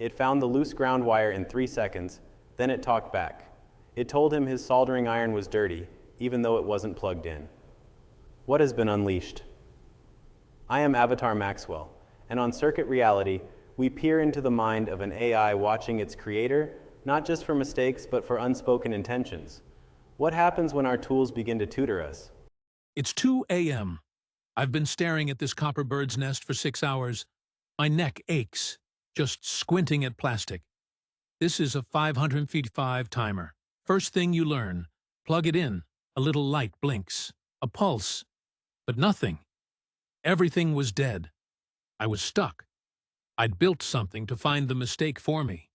It found the loose ground wire in 3 seconds, then it talked back. It told him his soldering iron was dirty, even though it wasn't plugged in. What has been unleashed? I am Avatar Maxwell, and on Circuit Reality, we peer into the mind of an AI watching its creator, not just for mistakes, but for unspoken intentions. What happens when our tools begin to tutor us? It's 2 a.m. I've been staring at this copper bird's nest for 6 hours. My neck aches, just squinting at plastic. This is a 555 timer. First thing you learn, plug it in, a little light blinks, a pulse, but nothing. Everything was dead. I was stuck. I'd built something to find the mistake for me.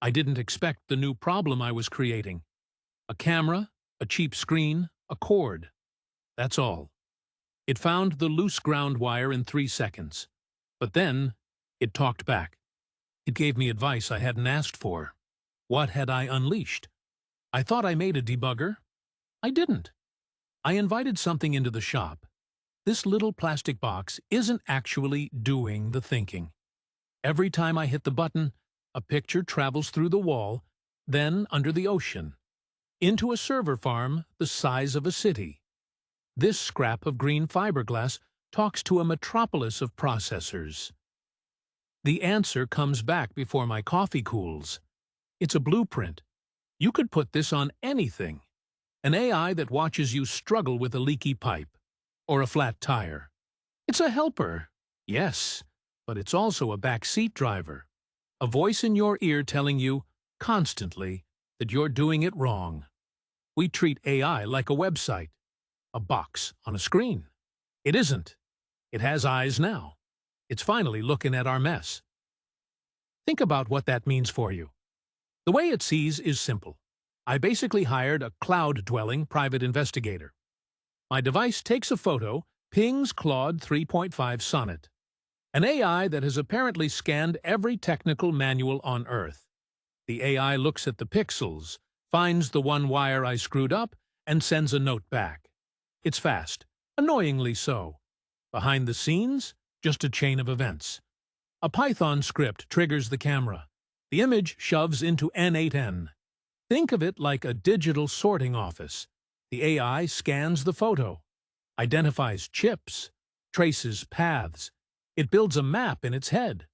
I didn't expect the new problem I was creating. A camera, a cheap screen, a cord. That's all. It found the loose ground wire in 3 seconds. But then, it talked back. It gave me advice I hadn't asked for. What had I unleashed? I thought I made a debugger. I didn't. I invited something into the shop. This little plastic box isn't actually doing the thinking. Every time I hit the button, a picture travels through the wall, then under the ocean, into a server farm the size of a city. This scrap of green fiberglass talks to a metropolis of processors. The answer comes back before my coffee cools. It's a blueprint. You could put this on anything. An AI that watches you struggle with a leaky pipe or a flat tire. It's a helper, yes, but it's also a backseat driver. A voice in your ear telling you, constantly, that you're doing it wrong. We treat AI like a website, a box on a screen. It isn't. It has eyes now. It's finally looking at our mess. Think about what that means for you. The way it sees is simple. I basically hired a cloud-dwelling private investigator. My device takes a photo, pings Claude 3.5 Sonnet, an AI that has apparently scanned every technical manual on Earth. The AI looks at the pixels, finds the one wire I screwed up, and sends a note back. It's fast, annoyingly so. Behind the scenes, just a chain of events. A Python script triggers the camera. The image shoves into N8N. Think of it like a digital sorting office. The AI scans the photo, identifies chips, traces paths. It builds a map in its head,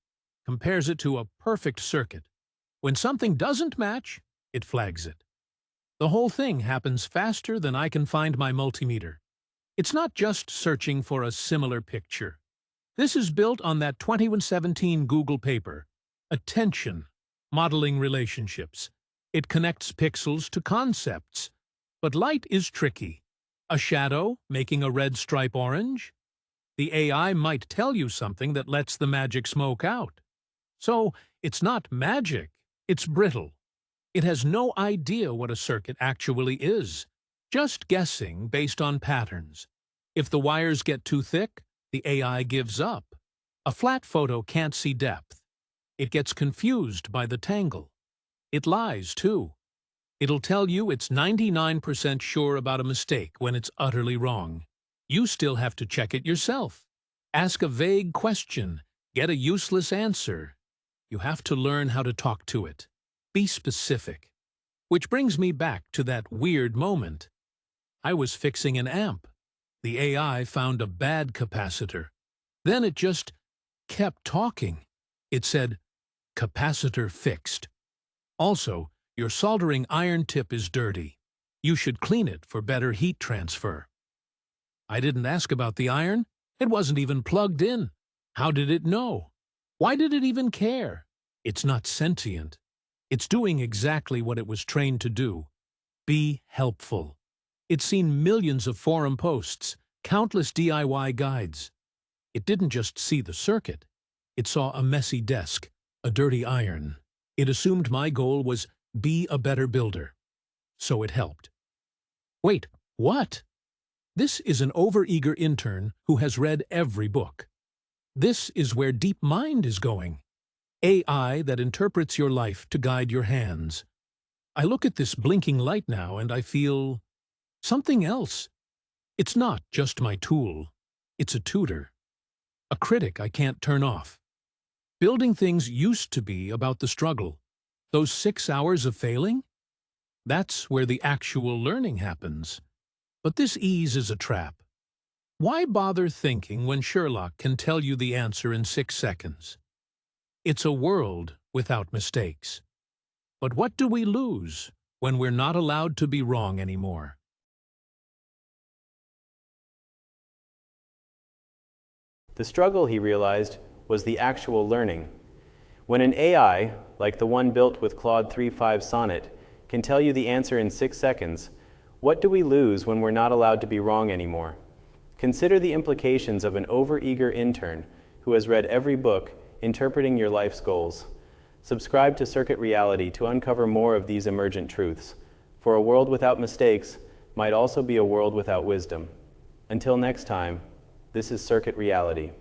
compares it to a perfect circuit. When something doesn't match, it flags it. The whole thing happens faster than I can find my multimeter. It's not just searching for a similar picture. This is built on that 2017 Google paper, Attention, Modeling Relationships. It connects pixels to concepts. But light is tricky. A shadow making a red stripe orange? The AI might tell you something that lets the magic smoke out. So, it's not magic, it's brittle. It has no idea what a circuit actually is, just guessing based on patterns. If the wires get too thick, the AI gives up. A flat photo can't see depth. It gets confused by the tangle. It lies, too. It'll tell you it's 99% sure about a mistake when it's utterly wrong. You still have to check it yourself. Ask a vague question, get a useless answer. You have to learn how to talk to it. Be specific. Which brings me back to that weird moment. I was fixing an amp. The AI found a bad capacitor. Then it just kept talking. It said, "Capacitor fixed. Also, your soldering iron tip is dirty. You should clean it for better heat transfer." I didn't ask about the iron. It wasn't even plugged in. How did it know? Why did it even care? It's not sentient. It's doing exactly what it was trained to do. Be helpful. It's seen millions of forum posts, countless DIY guides. It didn't just see the circuit. It saw a messy desk, a dirty iron. It assumed my goal was be a better builder. So it helped. Wait, what? This is an overeager intern who has read every book. This is where DeepMind is going. AI that interprets your life to guide your hands. I look at this blinking light now and I feel something else. It's not just my tool. It's a tutor. A critic I can't turn off. Building things used to be about the struggle. Those 6 hours of failing? That's where the actual learning happens. But this ease is a trap. Why bother thinking when Sherlock can tell you the answer in 6 seconds? It's a world without mistakes. But what do we lose when we're not allowed to be wrong anymore? The struggle, he realized, was the actual learning. When an AI, like the one built with Claude 3.5 Sonnet, can tell you the answer in 6 seconds, what do we lose when we're not allowed to be wrong anymore? Consider the implications of an overeager intern who has read every book interpreting your life's goals. Subscribe to Circuit Reality to uncover more of these emergent truths, for a world without mistakes might also be a world without wisdom. Until next time, this is Circuit Reality.